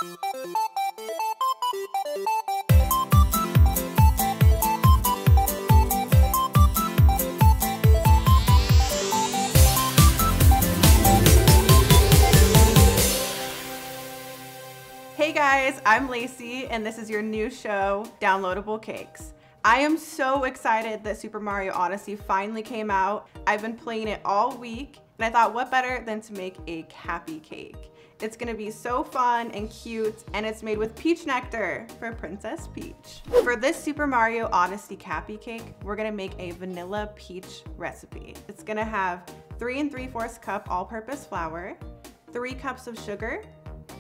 Hey guys, I'm Lacy and this is your new show, Downloadable Cakes. I am so excited that Super Mario Odyssey finally came out. I've been playing it all week and I thought what better than to make a Cappy cake. It's gonna be so fun and cute and it's made with peach nectar for Princess Peach. For this Super Mario Odyssey Cappy cake, we're gonna make a vanilla peach recipe. It's gonna have 3 3/4 cup all-purpose flour, 3 cups of sugar,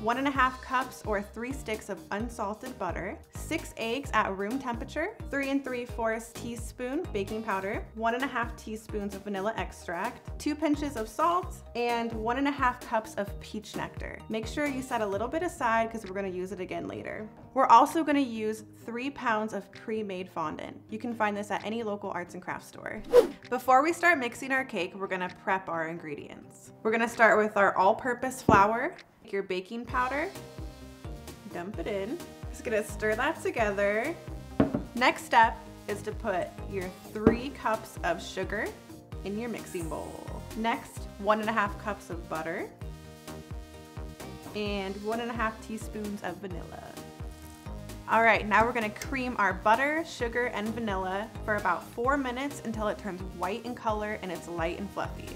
1.5 cups or 3 sticks of unsalted butter, 6 eggs at room temperature, 3 3/4 teaspoon baking powder, 1.5 teaspoons of vanilla extract, 2 pinches of salt, and 1.5 cups of peach nectar. Make sure you set a little bit aside because we're going to use it again later. We're also going to use 3 pounds of pre-made fondant. You can find this at any local arts and crafts store. Before we start mixing our cake, we're going to prep our ingredients. We're going to start with our all-purpose flour. Your baking powder, dump it in. Just gonna stir that together. Next step is to put your 3 cups of sugar in your mixing bowl. Next, 1.5 cups of butter and 1.5 teaspoons of vanilla. All right, now we're gonna cream our butter, sugar, and vanilla for about 4 minutes until it turns white in color and it's light and fluffy.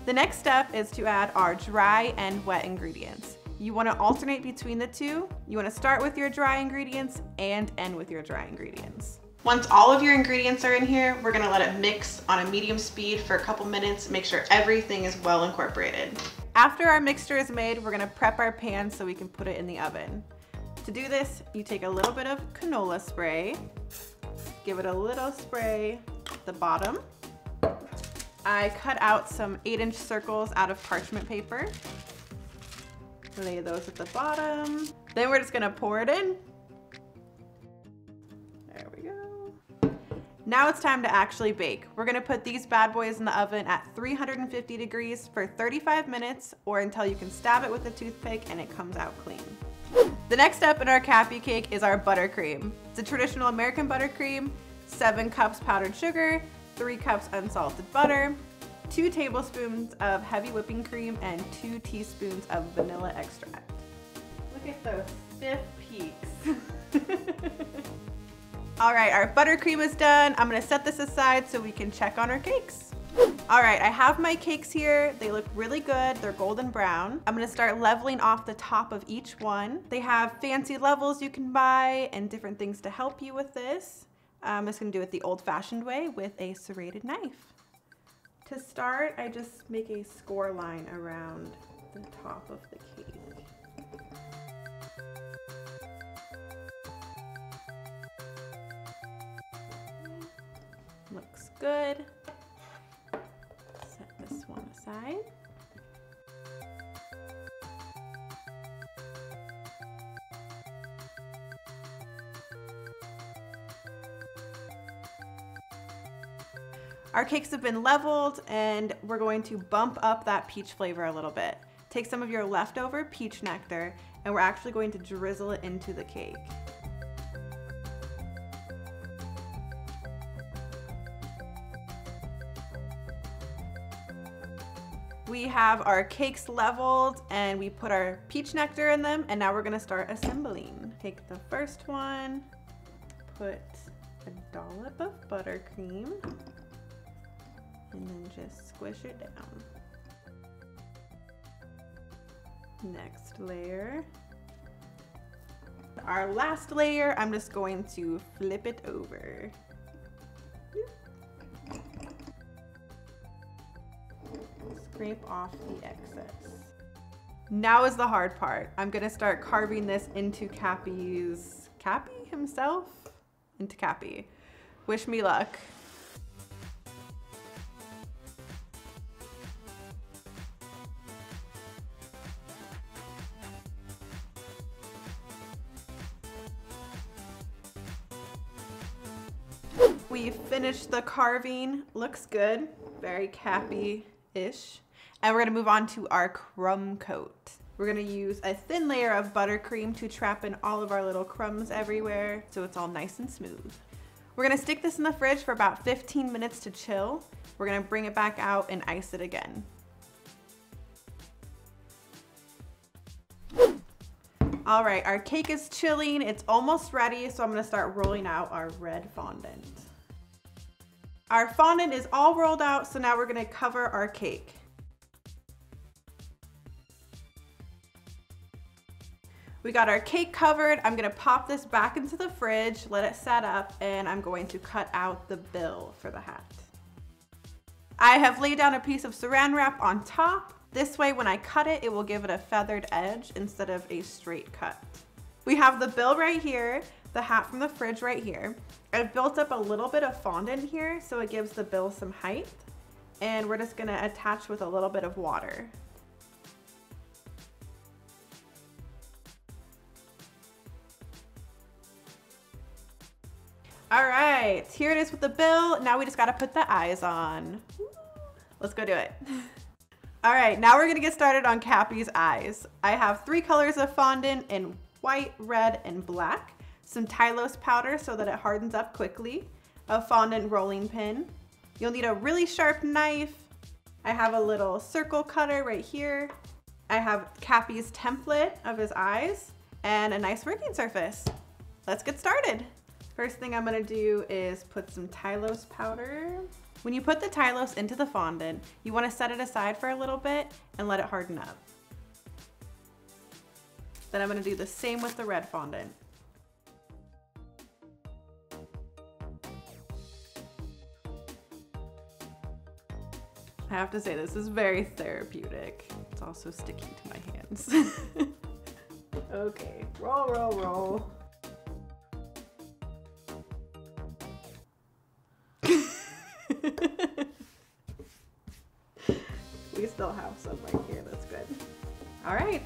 The next step is to add our dry and wet ingredients. You want to alternate between the two. You want to start with your dry ingredients and end with your dry ingredients. Once all of your ingredients are in here, we're going to let it mix on a medium speed for a couple minutes, make sure everything is well incorporated. After our mixture is made, we're going to prep our pan so we can put it in the oven. To do this, you take a little bit of canola spray, give it a little spray at the bottom. I cut out some 8-inch circles out of parchment paper. Lay those at the bottom. Then we're just gonna pour it in. There we go. Now it's time to actually bake. We're gonna put these bad boys in the oven at 350 degrees for 35 minutes or until you can stab it with a toothpick and it comes out clean. The next step in our Cappy cake is our buttercream. It's a traditional American buttercream, 7 cups powdered sugar, 3 cups unsalted butter, 2 tablespoons of heavy whipping cream, and 2 teaspoons of vanilla extract. Look at those stiff peaks. All right, our buttercream is done. I'm gonna set this aside so we can check on our cakes. All right, I have my cakes here. They look really good. They're golden brown. I'm gonna start leveling off the top of each one. They have fancy levels you can buy and different things to help you with this. I'm just gonna do it the old-fashioned way with a serrated knife. To start, I just make a score line around the top of the cake. Looks good. Set this one aside. Our cakes have been leveled and we're going to bump up that peach flavor a little bit. Take some of your leftover peach nectar and we're actually going to drizzle it into the cake. We have our cakes leveled and we put our peach nectar in them and now we're gonna start assembling. Take the first one, put a dollop of buttercream, and then just squish it down. Next layer. Our last layer, I'm just going to flip it over. Scrape off the excess. Now is the hard part. I'm gonna start carving this into Cappy himself? Into Cappy. Wish me luck. We finished the carving. Looks good. Very Cappy-ish. And we're gonna move on to our crumb coat. We're gonna use a thin layer of buttercream to trap in all of our little crumbs everywhere so it's all nice and smooth. We're gonna stick this in the fridge for about 15 minutes to chill. We're gonna bring it back out and ice it again. All right, our cake is chilling. It's almost ready, so I'm gonna start rolling out our red fondant. Our fondant is all rolled out, so now we're gonna cover our cake. We got our cake covered. I'm gonna pop this back into the fridge, let it set up, and I'm going to cut out the bill for the hat. I have laid down a piece of saran wrap on top. This way, when I cut it, it will give it a feathered edge instead of a straight cut. We have the bill right here, the hat from the fridge right here. I've built up a little bit of fondant here, so it gives the bill some height. And we're just gonna attach with a little bit of water. All right, here it is with the bill. Now we just gotta put the eyes on. Let's go do it. All right, now we're gonna get started on Cappy's eyes. I have 3 colors of fondant in white, red, and black. Some tylose powder so that it hardens up quickly. A fondant rolling pin. You'll need a really sharp knife. I have a little circle cutter right here. I have Cappy's template of his eyes and a nice working surface. Let's get started. First thing I'm gonna do is put some tylose powder. When you put the tylose into the fondant, you wanna set it aside for a little bit and let it harden up. Then I'm gonna do the same with the red fondant. I have to say, this is very therapeutic. It's also sticking to my hands. Okay, roll, roll, roll. We still have some right here, that's good. All right,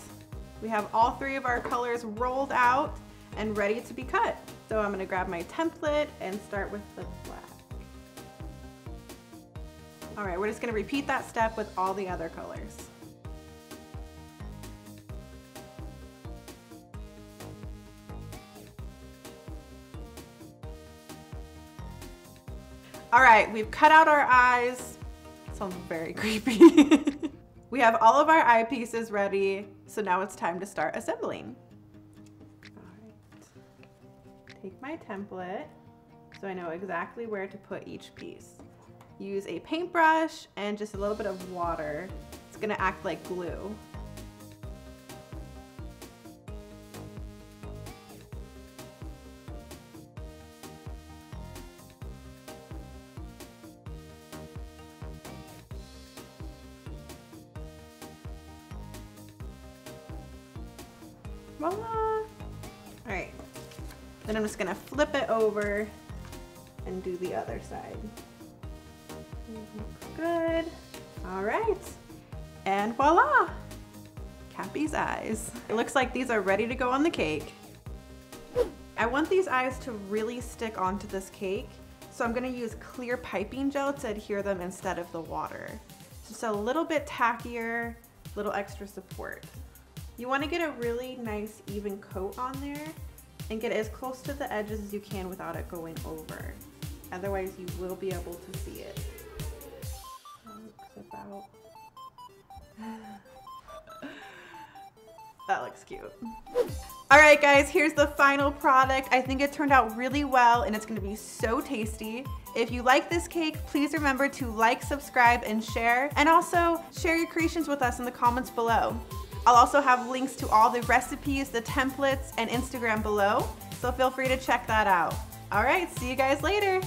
we have all 3 of our colors rolled out and ready to be cut. So I'm gonna grab my template and start with the black. All right, we're just gonna repeat that step with all the other colors. All right, we've cut out our eyes. Sounds very creepy. We have all of our eye pieces ready, so now it's time to start assembling. All right. Take my template so I know exactly where to put each piece. Use a paintbrush and just a little bit of water. It's gonna act like glue. Voila! All right, then I'm just gonna flip it over and do the other side. Good. All right, and voila! Cappy's eyes. It looks like these are ready to go on the cake. I want these eyes to really stick onto this cake, so I'm gonna use clear piping gel to adhere them instead of the water. Just a little bit tackier, little extra support. You want to get a really nice even coat on there and get as close to the edges as you can without it going over. Otherwise you will be able to see it. That looks cute. All right guys, here's the final product. I think it turned out really well and it's gonna be so tasty. If you like this cake, please remember to like, subscribe, and share. And also share your creations with us in the comments below. I'll also have links to all the recipes, the templates, and Instagram below, so feel free to check that out. All right, see you guys later.